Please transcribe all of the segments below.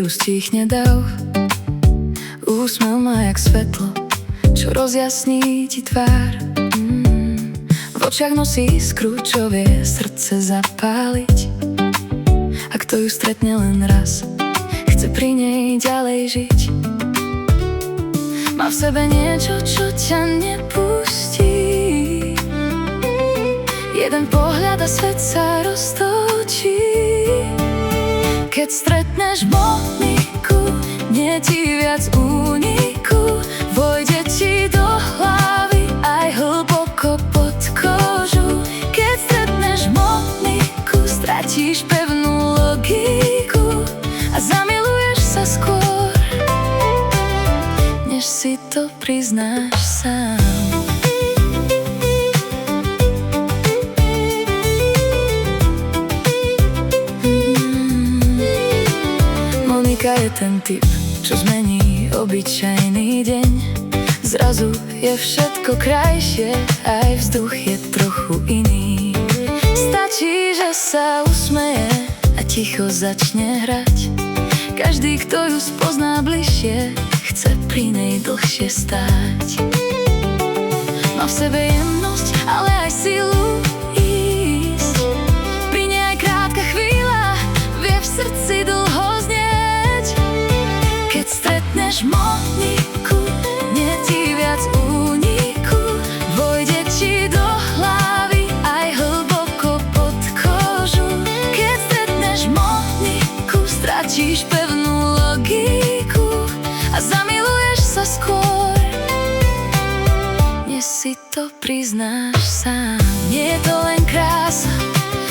chvíľu stíchne dav. Úsmev má jak svetlo, čo rozjasní ti tvár. V očiach nosí iskru, čo vie srdce zapáliť. A kto ju stretne len raz, chce pri nej ďalej žiť. Má v sebe niečo, čo ťa nepustí. Jeden pohľad a svet sa roztočí. Keď stretneš Moniku, nie ti viac úniku. Vojde ti do hlavy aj hlboko pod kožu. Keď stretneš Moniku, stratíš pevnú logiku a zamiluješ sa skôr, než si to priznáš sám. Monika je ten typ, čo zmení obyčajný deň. Zrazu je všetko krajšie, aj vzduch je trochu iný. Stačí, že sa usmeje a ticho začne hrať. Každý, kto ju spozná bližšie, chce pri nej dlhšie stáť. Má v sebe jemnosť, ale aj silu ísť. Pri nej aj krátka chvíľa vie v srdci dlho znieť. Keď stretneš Moniku, nie ti viac úniku. Vojde ti do hlavy aj hlboko pod kožu. Keď stretneš Moniku, stratíš pevnú logiku a zamiluješ sa skôr, než si to priznáš sám. Nie je to len krása,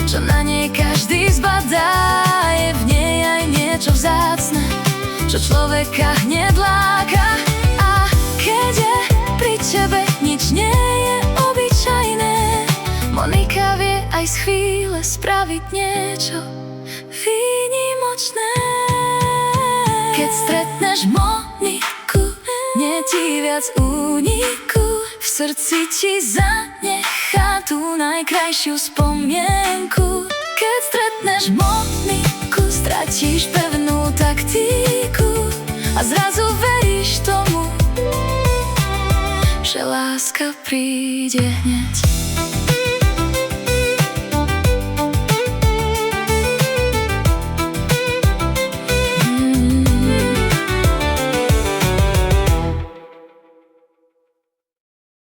čo na nej každý zbadá. Je v nej aj niečo vzácne, čo človeka hneď láka. A keď je pri tebe, nič nie je obyčajné. Monika vie aj z chvíle spraviť niečo výnimočné. Keď stretneš Moniku, nie ti viac úniku. V srdci ti zanechá tú najkrajšiu spomienku. Keď stretneš Moniku, stratíš pevnú taktiku a zrazu veríš tomu, že láska príde hneď.